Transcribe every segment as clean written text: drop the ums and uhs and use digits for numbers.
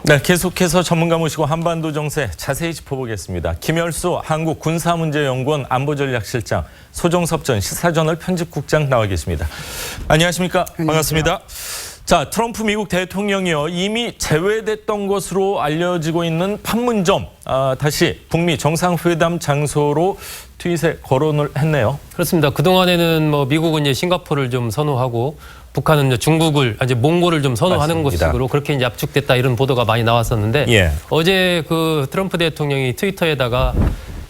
네, 계속해서 전문가 모시고 한반도 정세 자세히 짚어보겠습니다. 김열수 한국군사문제연구원 안보전략실장, 소정섭 전 시사저널 편집국장 나와 계십니다. 안녕하십니까? 반갑습니다. 자, 트럼프 미국 대통령이요, 이미 제외됐던 것으로 알려지고 있는 판문점, 다시 북미 정상회담 장소로 트윗에 거론을 했네요. 그렇습니다. 그동안에는 미국은 이제 싱가포르를 좀 선호하고 북한은 이제 중국을, 이제 몽골을 좀 선호하는 맞습니다. 곳으로 그렇게 이제 압축됐다, 이런 보도가 많이 나왔었는데, 예. 어제 그 트럼프 대통령이 트위터에다가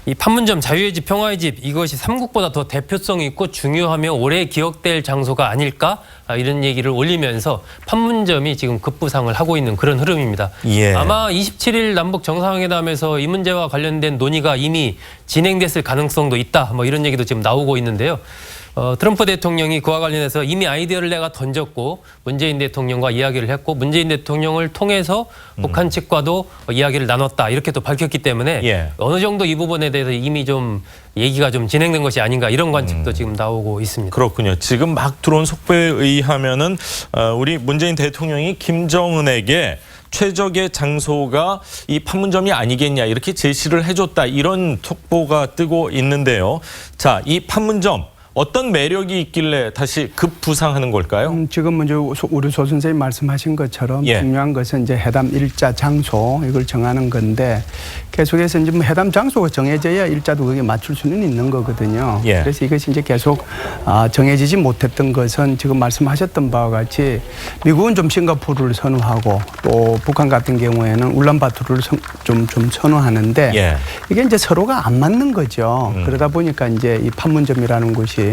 이 판문점 자유의 집, 평화의 집, 이것이 삼국보다 더 대표성이 있고 중요하며 오래 기억될 장소가 아닐까, 이런 얘기를 올리면서 판문점이 지금 급부상을 하고 있는 그런 흐름입니다. 예. 아마 27일 남북 정상회담에서 이 문제와 관련된 논의가 이미 진행됐을 가능성도 있다, 이런 얘기도 지금 나오고 있는데요. 트럼프 대통령이 그와 관련해서 이미 아이디어를 내가 던졌고 문재인 대통령과 이야기를 했고 문재인 대통령을 통해서 북한 측과도 이야기를 나눴다, 이렇게 또 밝혔기 때문에 예. 어느 정도 이 부분에 대해서 이미 좀 얘기가 좀 진행된 것이 아닌가, 이런 관측도 지금 나오고 있습니다. 그렇군요. 지금 막 들어온 속보에 의하면은 우리 문재인 대통령이 김정은에게 최적의 장소가 이 판문점이 아니겠냐, 이렇게 제시를 해줬다, 이런 속보가 뜨고 있는데요. 자, 이 판문점 어떤 매력이 있길래 다시 급부상하는 걸까요? 지금 먼저 우리 소 선생님 말씀하신 것처럼 예. 중요한 것은 이제 회담 일자 장소, 이걸 정하는 건데, 계속해서 이제 회담 장소가 정해져야 일자도 거기에 맞출 수는 있는 거거든요. 예. 그래서 이것이 이제 계속 정해지지 못했던 것은 지금 말씀하셨던 바와 같이 미국은 좀 싱가포르를 선호하고 또 북한 같은 경우에는 울란바토르를 좀 선호하는데, 예. 이게 이제 서로가 안 맞는 거죠. 그러다 보니까 이제 이 판문점이라는 곳이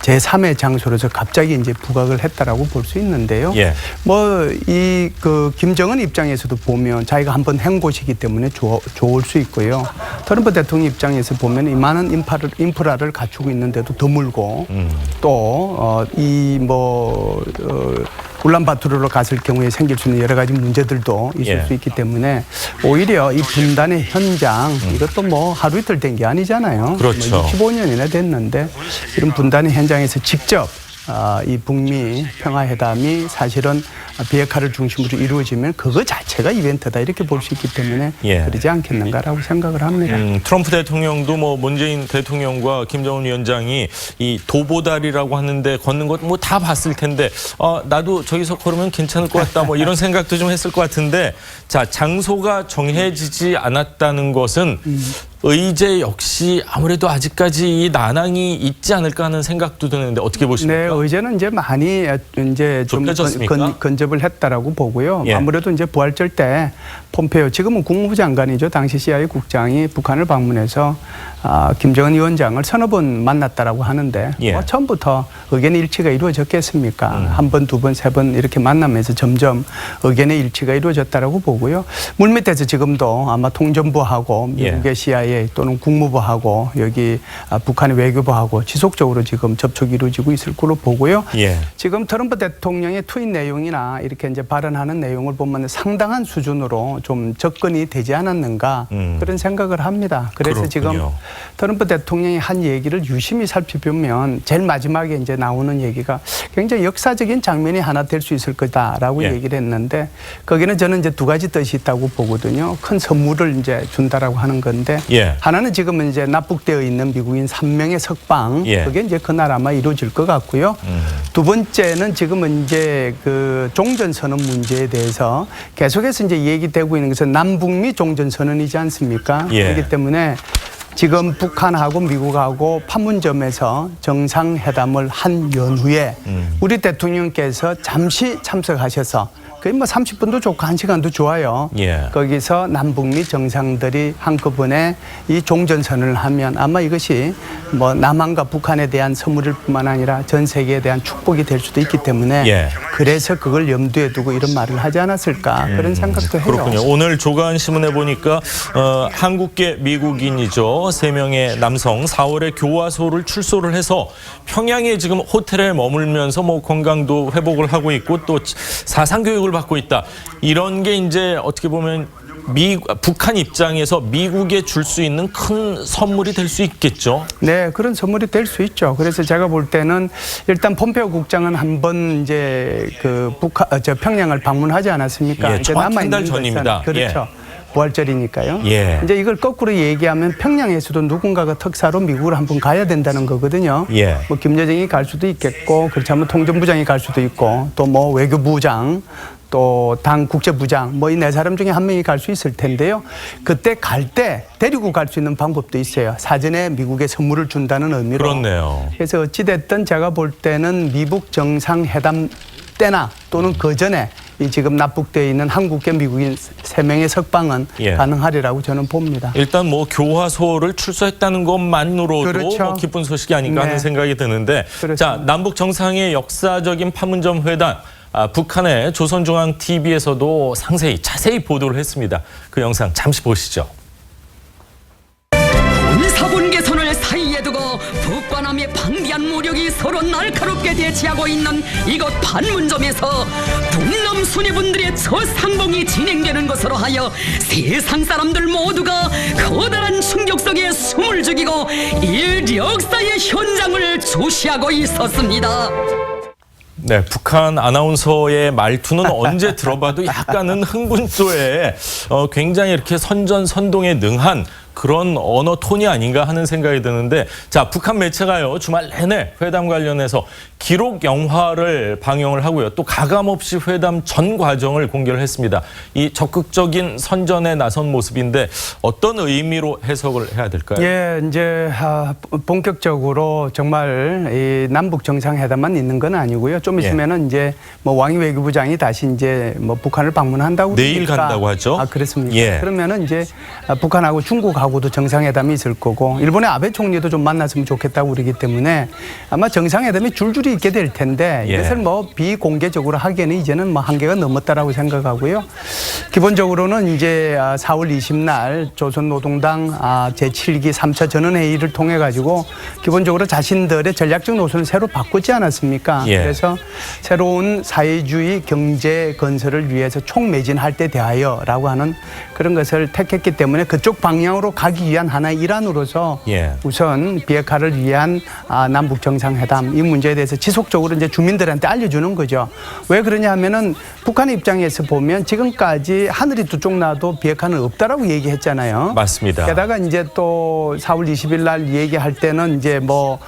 제3의 장소로서 갑자기 이제 부각을 했다라고 볼 수 있는데요. 예. 김정은 입장에서도 보면 자기가 한번 한 곳이기 때문에 좋을 수 있고요. 트럼프 대통령 입장에서 보면 이만한 인프라를 갖추고 있는데도 드물고, 또 울란바토르로 갔을 경우에 생길 수 있는 여러 가지 문제들도 있을 예. 수 있기 때문에 오히려 이 분단의 현장, 이것도 하루 이틀 된 게 아니잖아요. 그렇죠. 15년이나 됐는데 이런 분단의 현장에서 직접 이 북미 평화회담이 사실은 비핵화를 중심으로 이루어지면 그거 자체가 이벤트다, 이렇게 볼 수 있기 때문에 예. 그러지 않겠는가라고 생각을 합니다. 트럼프 대통령도 문재인 대통령과 김정은 위원장이 이 도보다리라고 하는데 걷는 것 다 봤을 텐데, 나도 저기서 걸으면 괜찮을 것 같다, 이런 생각도 좀 했을 것 같은데, 자, 장소가 정해지지 않았다는 것은 의제 역시 아무래도 아직까지 이 난항이 있지 않을까 하는 생각도 드는데 어떻게 보십니까? 네, 의제는 이제 많이 이제 좀 건접을 했다라고 보고요. 예. 아무래도 이제 부활절 때 폼페이오, 지금은 국무부 장관이죠, 당시 CIA 국장이 북한을 방문해서 김정은 위원장을 서너 번 만났다라고 하는데, 예. 처음부터 의견의 일치가 이루어졌겠습니까? 한 번, 두 번, 세 번 이렇게 만나면서 점점 의견의 일치가 이루어졌다라고 보고요. 물밑에서 지금도 아마 통전부하고 미국의 CIA 또는 국무부하고 여기 북한의 외교부하고 지속적으로 지금 접촉이 이루어지고 있을 걸로 보고요. 예. 지금 트럼프 대통령의 트윗 내용이나 이렇게 이제 발언하는 내용을 보면 상당한 수준으로 좀 접근이 되지 않았는가, 그런 생각을 합니다. 그래서 그렇군요. 지금 트럼프 대통령이 한 얘기를 유심히 살펴보면 제일 마지막에 이제 나오는 얘기가 굉장히 역사적인 장면이 하나 될 수 있을 거다라고 예. 얘기를 했는데, 거기는 저는 이제 두 가지 뜻이 있다고 보거든요. 큰 선물을 이제 준다라고 하는 건데, 예. 하나는 지금은 이제 납북되어 있는 미국인 3명의 석방, 예. 그게 이제 그날 아마 이루어질 것 같고요. 두 번째는 지금은 이제 그 종전선언 문제에 대해서 계속해서 이제 얘기되고 있는 것은 남북미 종전선언이지 않습니까? 예. 그렇기 때문에 지금 북한하고 미국하고 판문점에서 정상회담을 한 연후에 우리 대통령께서 잠시 참석하셔서 거의 30분도 좋고 1시간도 좋아요. 예. 거기서 남북미 정상들이 한꺼번에 이 종전선언을 하면 아마 이것이 남한과 북한에 대한 선물일 뿐만 아니라 전 세계에 대한 축복이 될 수도 있기 때문에 예. 그래서 그걸 염두에 두고 이런 말을 하지 않았을까, 그런 생각도 해요. 그렇군요. 오늘 조간신문에 보니까 한국계 미국인이죠. 3명의 남성 4월에 교화소를 출소를 해서 평양에 지금 호텔에 머물면서 건강도 회복을 하고 있고 또 사상 교육을 받고 있다. 이런 게 이제 어떻게 보면 북한 입장에서 미국에 줄 수 있는 큰 선물이 될 수 있겠죠. 네, 그런 선물이 될 수 있죠. 그래서 제가 볼 때는 일단 폼페오 국장은 한번 이제 그 평양을 방문하지 않았습니까? 예, 정확히 한 달 전입니다. 그렇죠. 부활절이니까요. 예. 이제 이걸 거꾸로 얘기하면 평양에서도 누군가가 특사로 미국을 한번 가야 된다는 거거든요. 예. 뭐 김여정이 갈 수도 있겠고, 그렇지 않으면 통전부장이 갈 수도 있고, 또 뭐 외교부장, 또 당 국제부장, 뭐 이 네 사람 중에 한 명이 갈 수 있을 텐데요. 그때 갈 때 데리고 갈 수 있는 방법도 있어요. 사전에 미국에 선물을 준다는 의미로. 그렇네요. 그래서 어찌됐든 제가 볼 때는 미국 정상회담 때나 또는 그 전에 이 지금 납북되어 있는 한국계 미국인 3명의 석방은 예. 가능하리라고 저는 봅니다. 일단 뭐 교화소를 출소했다는 것만으로도 그렇죠. 뭐 기쁜 소식이 아닌가 네. 하는 생각이 드는데 그렇습니다. 자, 남북 정상의 역사적인 판문점 회담 북한의 조선중앙TV에서도 상세히 자세히 보도를 했습니다. 그 영상 잠시 보시죠. 군사분 개선을 사이에 두고 북과 남의 방대한 무력이 서로 날카롭게 대치하고 있는 이곳 판문점에서 북남 수뇌분들의 초상봉이 진행되는 것으로 하여 세상 사람들 모두가 커다란 충격 속에 숨을 죽이고 이 역사의 현장을 주시하고 있었습니다. 네, 북한 아나운서의 말투는 언제 들어봐도 약간은 흥분조에 굉장히 이렇게 선전선동에 능한 그런 언어 톤이 아닌가 하는 생각이 드는데 자, 북한 매체가요 주말 내내 회담 관련해서 기록 영화를 방영을 하고요. 또 가감없이 회담 전 과정을 공개를 했습니다. 이 적극적인 선전에 나선 모습인데 어떤 의미로 해석을 해야 될까요? 예, 이제 본격적으로 정말 이 남북 정상회담만 있는 건 아니고요. 좀 있으면은 이제 뭐 왕이 외교부장이 다시 이제 뭐 북한을 방문한다고 내일 그러니까. 간다고 하죠. 아, 그렇습니까? 예. 그러면은 이제 북한하고 중국하고도 정상회담이 있을 거고 일본의 아베 총리도 좀 만났으면 좋겠다고 그러기 때문에 아마 정상회담이 줄줄이 있게 될 텐데 예. 이것을 뭐 비공개적으로 하기에는 이제는 뭐 한계가 넘었다라고 생각하고요. 기본적으로는 이제 4월 20날 조선노동당 제7기 3차 전원회의를 통해 가지고 기본적으로 자신들의 전략적 노선을 새로 바꾸지 않았습니까? 예. 그래서 새로운 사회주의 경제 건설을 위해서 총매진할 때 대하여라고 하는 그런 것을 택했기 때문에 그쪽 방향으로 가기 위한 하나의 일환으로서 예. 우선 비핵화를 위한 남북 정상회담 이 문제에 대해서 지속적으로 이제 주민들한테 알려주는 거죠. 왜 그러냐 하면은 북한의 입장에서 보면 지금까지 하늘이 두 쪽 나도 비핵화는 없다라고 얘기했잖아요. 맞습니다. 게다가 이제 또 4월 20일 날 얘기할 때는 이제 뭐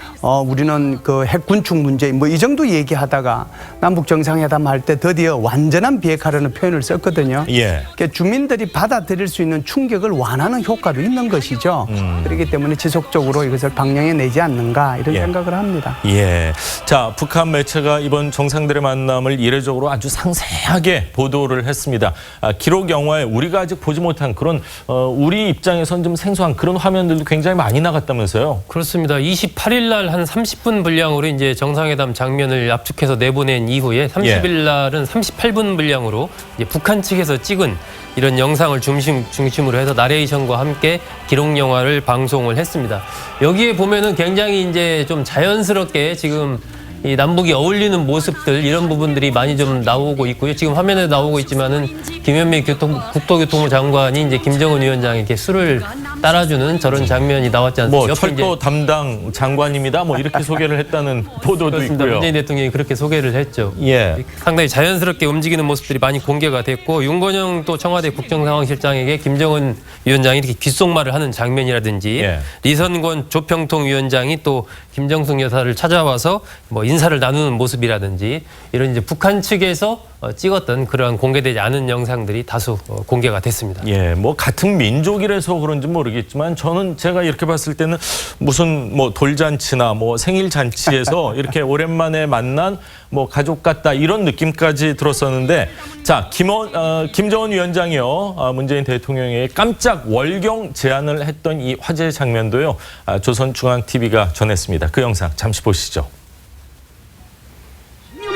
우리는 그 핵군축 문제 뭐 이 정도 얘기하다가 남북 정상회담 할 때 드디어 완전한 비핵화라는 표현을 썼거든요. 예. 그러니까 주민들이 받아들일 수 있는 충격을 완화하는 효과도 있는 것이죠. 그렇기 때문에 지속적으로 이것을 방영해 내지 않는가 이런 예. 생각을 합니다. 예. 자, 북한 매체가 이번 정상들의 만남을 이례적으로 아주 상세하게 보도를 했습니다. 기록 영화에 우리가 아직 보지 못한 그런 우리 입장에선 좀 생소한 그런 화면들도 굉장히 많이 나갔다면서요. 그렇습니다. 28일 날 한 30분 분량으로 이제 정상회담 장면을 압축해서 내보낸 이후에 30일 날은 38분 분량으로 이제 북한 측에서 찍은 이런 영상을 중심으로 해서 나레이션과 함께 기록 영화를 방송을 했습니다. 여기에 보면은 굉장히 이제 좀 자연스럽게 지금 이 남북이 어울리는 모습들 이런 부분들이 많이 좀 나오고 있고요. 지금 화면에 나오고 있지만은 김현미 국토교통부 장관이 이제 김정은 위원장에게 술을 따라주는 저런 장면이 나왔지 않습니까? 뭐 철도 담당 장관입니다. 뭐 이렇게 소개를 했다는 보도도 그렇습니다. 있고요. 문재인 대통령이 그렇게 소개를 했죠. 예. 상당히 자연스럽게 움직이는 모습들이 많이 공개가 됐고 윤건영 또 청와대 국정상황실장에게 김정은 위원장이 이렇게 귓속말을 하는 장면이라든지 예. 리선권 조평통 위원장이 또 김정숙 여사를 찾아와서 뭐 인사를 나누는 모습이라든지 이런 이제 북한 측에서 찍었던 그러한 공개되지 않은 영상들이 다수 공개가 됐습니다. 예, 뭐 같은 민족이라서 그런지 모르겠지만 저는 제가 이렇게 봤을 때는 무슨 뭐 돌잔치나 뭐 생일 잔치에서 이렇게 오랜만에 만난 뭐 가족 같다 이런 느낌까지 들었었는데 자, 김정은 위원장이요 문재인 대통령에게 깜짝 월경 제안을 했던 이 화제 장면도요 조선중앙TV가 전했습니다. 그 영상 잠시 보시죠.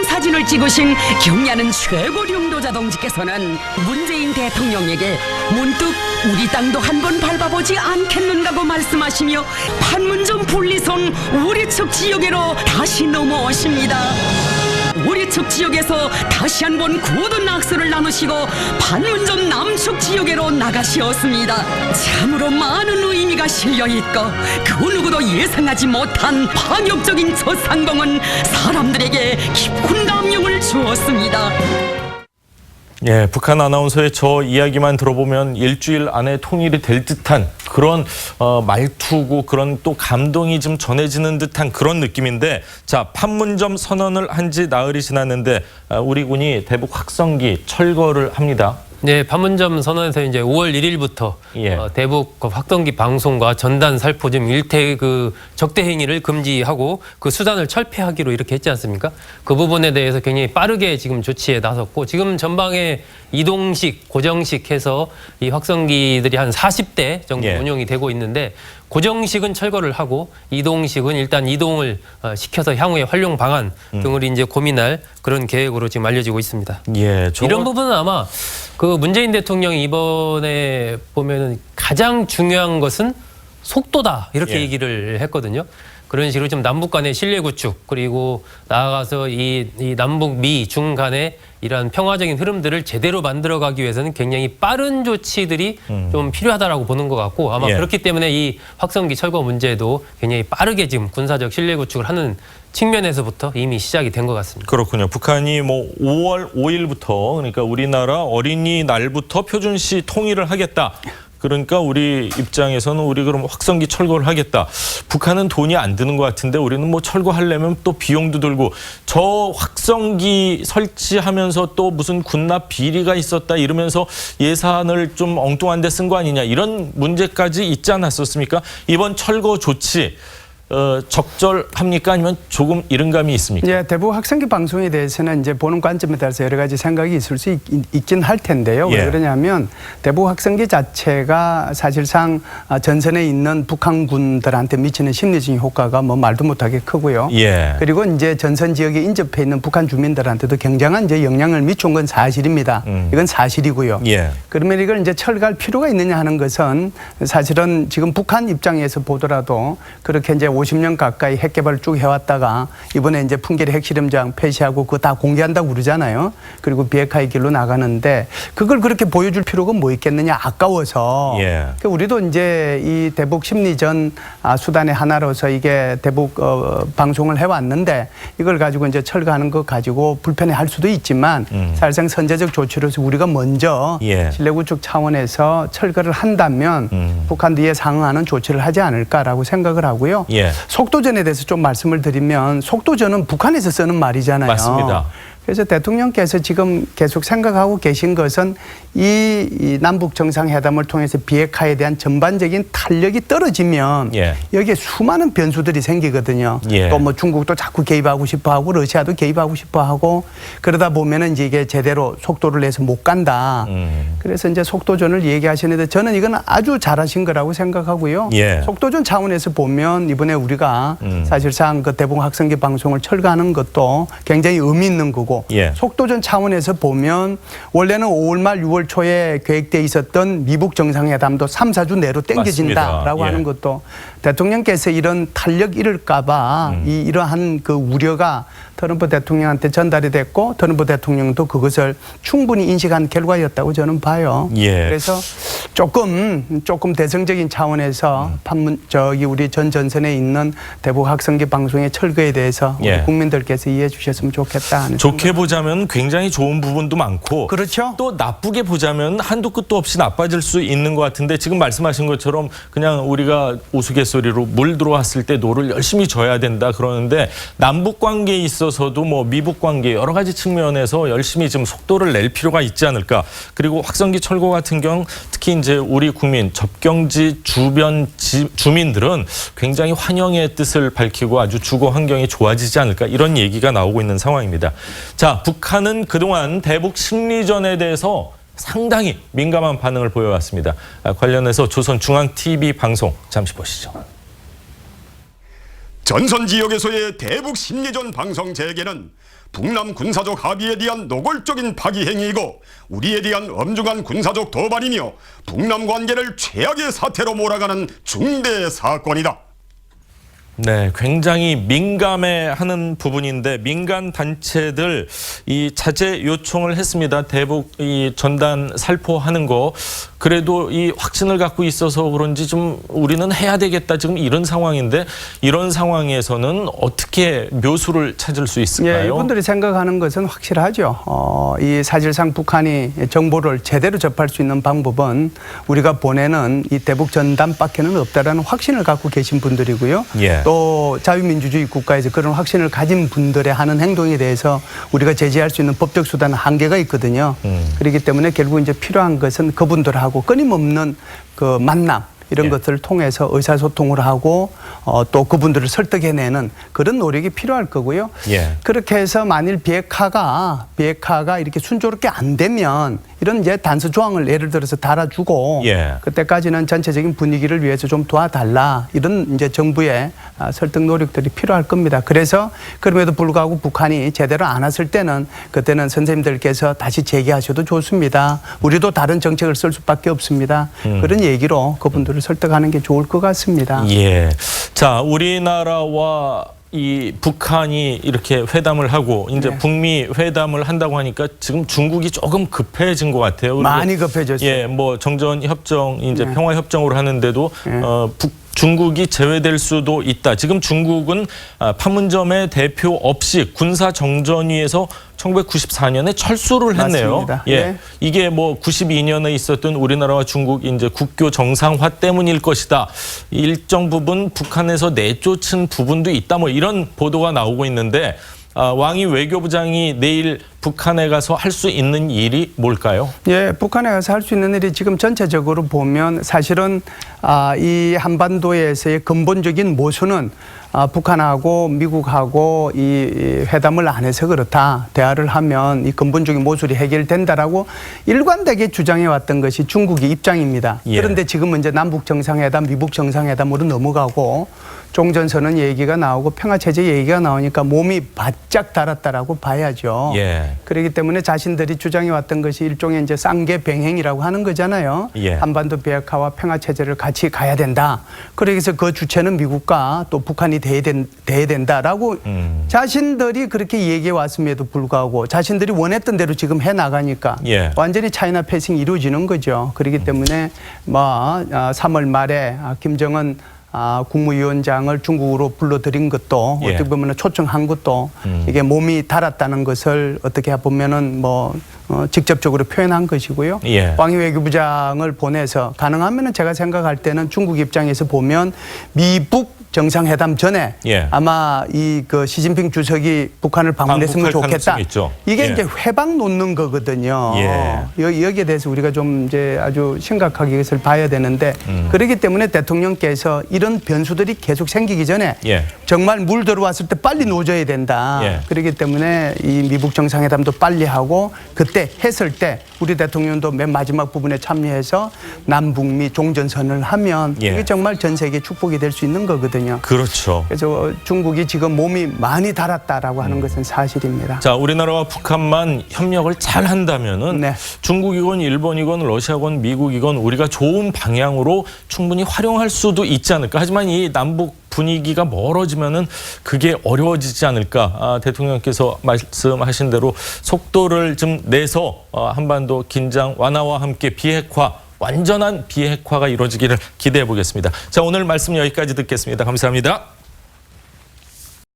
사진을 찍으신 경야는 최고 용도자 동지께서는 문재인 대통령에게 문득 우리 땅도 한번 밟아보지 않겠는가고 말씀하시며 판문점 분리선 우리 측 지역으로 다시 넘어오십니다. 우리 측 지역에서 다시 한번 굳은 악수를 나누시고 판문점 남측 지역으로 나가시었습니다. 참으로 많은 의미가 실려있고 그 누구도 예상하지 못한 파격적인 첫 상봉은 사람들에게 깊은 감명을 주었습니다. 예, 북한 아나운서의 저 이야기만 들어보면 일주일 안에 통일이 될 듯한 그런 말투고 그런 또 감동이 좀 전해지는 듯한 그런 느낌인데, 자, 판문점 선언을 한 지 나흘이 지났는데 우리 군이 대북 확성기 철거를 합니다. 네, 판문점 선언에서 이제 5월 1일부터 예. 대북 확성기 방송과 전단 살포 등 일태 그 적대 행위를 금지하고 그 수단을 철폐하기로 이렇게 했지 않습니까? 그 부분에 대해서 굉장히 빠르게 지금 조치에 나섰고, 지금 전방에 이동식, 고정식 해서 이 확성기들이 한 40대 정도 예. 운용이 되고 있는데, 고정식은 철거를 하고 이동식은 일단 이동을 시켜서 향후의 활용 방안 등을 이제 고민할 그런 계획으로 지금 알려지고 있습니다. 예, 이런 부분은 아마 그 문재인 대통령이 이번에 보면은 가장 중요한 것은 속도다 이렇게 예. 얘기를 했거든요. 그런 식으로 좀 남북 간의 신뢰 구축, 그리고 나아가서 이 남북 미 중 간의 이러한 평화적인 흐름들을 제대로 만들어가기 위해서는 굉장히 빠른 조치들이 좀 필요하다라고 보는 것 같고, 아마 예. 그렇기 때문에 이 확성기 철거 문제도 굉장히 빠르게 지금 군사적 신뢰 구축을 하는 측면에서부터 이미 시작이 된 것 같습니다. 그렇군요. 북한이 뭐 5월 5일부터, 그러니까 우리나라 어린이날부터 표준시 통일을 하겠다. 그러니까 우리 입장에서는 우리 그럼 확성기 철거를 하겠다. 북한은 돈이 안 드는 것 같은데 우리는 뭐 철거하려면 또 비용도 들고, 저 확성기 설치하면서 또 무슨 군납 비리가 있었다 이러면서 예산을 좀 엉뚱한 데 쓴 거 아니냐, 이런 문제까지 있지 않았었습니까? 이번 철거 조치 적절합니까? 아니면 조금 이른 감이 있습니까? 예, 대북 확성기 방송에 대해서는 이제 보는 관점에 따라서 여러 가지 생각이 있을 수 있긴 할 텐데요. 예. 왜 그러냐면 대북 확성기 자체가 사실상 전선에 있는 북한군들한테 미치는 심리적인 효과가 뭐 말도 못하게 크고요. 예. 그리고 이제 전선 지역에 인접해 있는 북한 주민들한테도 굉장한 이제 영향을 미친 건 사실입니다. 이건 사실이고요. 예. 그러면 이걸 이제 철거할 필요가 있느냐 하는 것은 사실은 지금 북한 입장에서 보더라도 그렇게 이제 50년 가까이 핵 개발을 쭉 해왔다가 이번에 이제 풍계리 핵실험장 폐쇄하고 그거 다 공개한다고 그러잖아요. 그리고 비핵화의 길로 나가는데 그걸 그렇게 보여줄 필요가 뭐 있겠느냐, 아까워서. 예. 그러니까 우리도 이제 이 대북 심리전 수단의 하나로서 이게 대북 방송을 해왔는데 이걸 가지고 이제 철거하는 거 가지고 불편해할 수도 있지만 사실상 선제적 조치로서 우리가 먼저 예. 신뢰 구축 차원에서 철거를 한다면 북한도 이에 상응하는 조치를 하지 않을까라고 생각을 하고요. 예. 속도전에 대해서 좀 말씀을 드리면, 속도전은 북한에서 쓰는 말이잖아요. 맞습니다. 그래서 대통령께서 지금 계속 생각하고 계신 것은 이 남북 정상회담을 통해서 비핵화에 대한 전반적인 탄력이 떨어지면 예. 여기에 수많은 변수들이 생기거든요. 예. 또 뭐 중국도 자꾸 개입하고 싶어하고 러시아도 개입하고 싶어하고 그러다 보면은 이제 이게 제대로 속도를 내서 못 간다. 그래서 이제 속도전을 얘기하시는데 저는 이건 아주 잘하신 거라고 생각하고요. 예. 속도전 차원에서 보면 이번에 우리가 사실상 그 대북 확성기 방송을 철거하는 것도 굉장히 의미 있는 거고, 예. 속도전 차원에서 보면 원래는 5월 말 6월 초에 계획돼 있었던 미북 정상회담도 3, 4주 내로 땡겨진다라고 맞습니다. 예. 하는 것도 대통령께서 이런 탄력 잃을까 봐 이러한 그 우려가 트럼프 대통령한테 전달이 됐고 트럼프 대통령도 그것을 충분히 인식한 결과였다고 저는 봐요. 예. 그래서 조금 대승적인 차원에서 우리 전 전선에 있는 대북 확성기 방송의 철거에 대해서 예. 우리 국민들께서 이해해 주셨으면 좋겠다 하는 좋게 보자면 굉장히 좋은 부분도 많고, 그렇죠. 또 나쁘게 보자면 한도 끝도 없이 나빠질 수 있는 것 같은데, 지금 말씀하신 것처럼 그냥 우리가 우스갯소리로 물 들어왔을 때 노를 열심히 져야 된다 그러는데, 남북 관계에 있어서도 뭐 미북 관계 여러 가지 측면에서 열심히 좀 속도를 낼 필요가 있지 않을까. 그리고 확성기 철거 같은 경우 특히 이제 우리 국민 접경지 주변 주민들은 굉장히 환영의 뜻을 밝히고 아주 주거 환경이 좋아지지 않을까, 이런 얘기가 나오고 있는 상황입니다. 자, 북한은 그동안 대북 심리전에 대해서 상당히 민감한 반응을 보여왔습니다. 관련해서 조선중앙TV 방송 잠시 보시죠. 전선 지역에서의 대북 심리전 방송 재개는 북남 군사적 합의에 대한 노골적인 파기 행위이고 우리에 대한 엄중한 군사적 도발이며 북남 관계를 최악의 사태로 몰아가는 중대 사건이다. 네, 굉장히 민감해하는 부분인데 민간 단체들 이 자제 요청을 했습니다. 대북 이 전단 살포하는 거 그래도 이 확신을 갖고 있어서 그런지 좀 우리는 해야 되겠다 지금 이런 상황인데 이런 상황에서는 어떻게 묘수를 찾을 수 있을까요? 예, 이분들이 생각하는 것은 확실하죠. 이 사실상 북한이 정보를 제대로 접할 수 있는 방법은 우리가 보내는 이 대북 전단밖에는 없다라는 확신을 갖고 계신 분들이고요. 예. 또 자유민주주의 국가에서 그런 확신을 가진 분들의 하는 행동에 대해서 우리가 제재할 수 있는 법적 수단은 한계가 있거든요. 그렇기 때문에 결국 이제 필요한 것은 그분들하고 끊임없는 그 만남 이런 예. 것들을 통해서 의사소통을 하고 또 그분들을 설득해내는 그런 노력이 필요할 거고요. 예. 그렇게 해서 만일 비핵화가 이렇게 순조롭게 안 되면 이런 이제 단서 조항을 예를 들어서 달아주고 예. 그때까지는 전체적인 분위기를 위해서 좀 도와달라 이런 이제 정부의 설득 노력들이 필요할 겁니다. 그래서 그럼에도 불구하고 북한이 제대로 안 왔을 때는 그때는 선생님들께서 다시 재개하셔도 좋습니다. 우리도 다른 정책을 쓸 수밖에 없습니다. 그런 얘기로 그분들을 설득하는 게 좋을 것 같습니다. 예. 자, 우리나라와 이 북한이 이렇게 회담을 하고 이제 네. 북미 회담을 한다고 하니까 지금 중국이 조금 급해진 것 같아요. 그리고 많이 급해졌어요. 예, 뭐 정전 협정 이제 네. 평화 협정으로 하는데도 네. 중국이 제외될 수도 있다. 지금 중국은 판문점의 대표 없이 군사 정전위에서 1994년에 철수를 했네요. 맞습니다. 예, 네. 이게 뭐 92년에 있었던 우리나라와 중국 이제 국교 정상화 때문일 것이다. 일정 부분 북한에서 내쫓은 부분도 있다. 뭐 이런 보도가 나오고 있는데 왕이 외교부장이 내일 북한에 가서 할 수 있는 일이 뭘까요? 예, 북한에 가서 할 수 있는 일이 지금 전체적으로 보면 사실은 이 한반도에서의 근본적인 모순은 북한하고 미국하고 이 회담을 안 해서 그렇다. 대화를 하면 이 근본적인 모순이 해결된다라고 일관되게 주장해 왔던 것이 중국의 입장입니다. 예. 그런데 지금은 이제 남북 정상회담, 미북 정상회담으로 넘어가고 종전선언 얘기가 나오고 평화체제 얘기가 나오니까 몸이 바짝 달았다라고 봐야죠. 예. 그렇기 때문에 자신들이 주장해 왔던 것이 일종의 이제 쌍계병행이라고 하는 거잖아요. 예. 한반도 비핵화와 평화체제를 같이 가야 된다. 그래서 그 주체는 미국과 또 북한이 돼야 된다라고 자신들이 그렇게 얘기해 왔음에도 불구하고 자신들이 원했던 대로 지금 해 나가니까 예. 완전히 차이나 패싱이 이루어지는 거죠. 그렇기 때문에 3월 말에 김정은 국무위원장을 중국으로 불러들인 것도 예. 어떻게 보면 초청한 것도 이게 몸이 달았다는 것을 어떻게 보면은 직접적으로 표현한 것이고요. 예. 왕이 외교부장을 보내서 가능하면은 제가 생각할 때는 중국 입장에서 보면 미북 정상회담 전에 예. 아마 그 시진핑 주석이 북한을 방문했으면 방북할 좋겠다. 가능성이 있죠. 이게 예. 이제 회방 놓는 거거든요. 예. 여기에 대해서 우리가 좀 이제 아주 심각하게 이것을 봐야 되는데 그렇기 때문에 대통령께서 이런 변수들이 계속 생기기 전에 예. 정말 물 들어왔을 때 빨리 놓아줘야 된다. 예. 그렇기 때문에 이 미북 정상회담도 빨리 하고 그때 했을 때 우리 대통령도 맨 마지막 부분에 참여해서 남북미 종전선언을 하면 예. 이게 정말 전 세계 축복이 될 수 있는 거거든요. 그렇죠. 그래서 중국이 지금 몸이 많이 달았다라고 하는 것은 사실입니다. 자, 우리나라와 북한만 협력을 잘 한다면은 네. 중국이건 일본이건 러시아건 미국이건 우리가 좋은 방향으로 충분히 활용할 수도 있지 않을까. 하지만 이 남북 분위기가 멀어지면은 그게 어려워지지 않을까. 대통령께서 말씀하신 대로 속도를 좀 내서 한반도 긴장 완화와 함께 비핵화 완전한 비핵화가 이루어지기를 기대해 보겠습니다. 자, 오늘 말씀 여기까지 듣겠습니다. 감사합니다.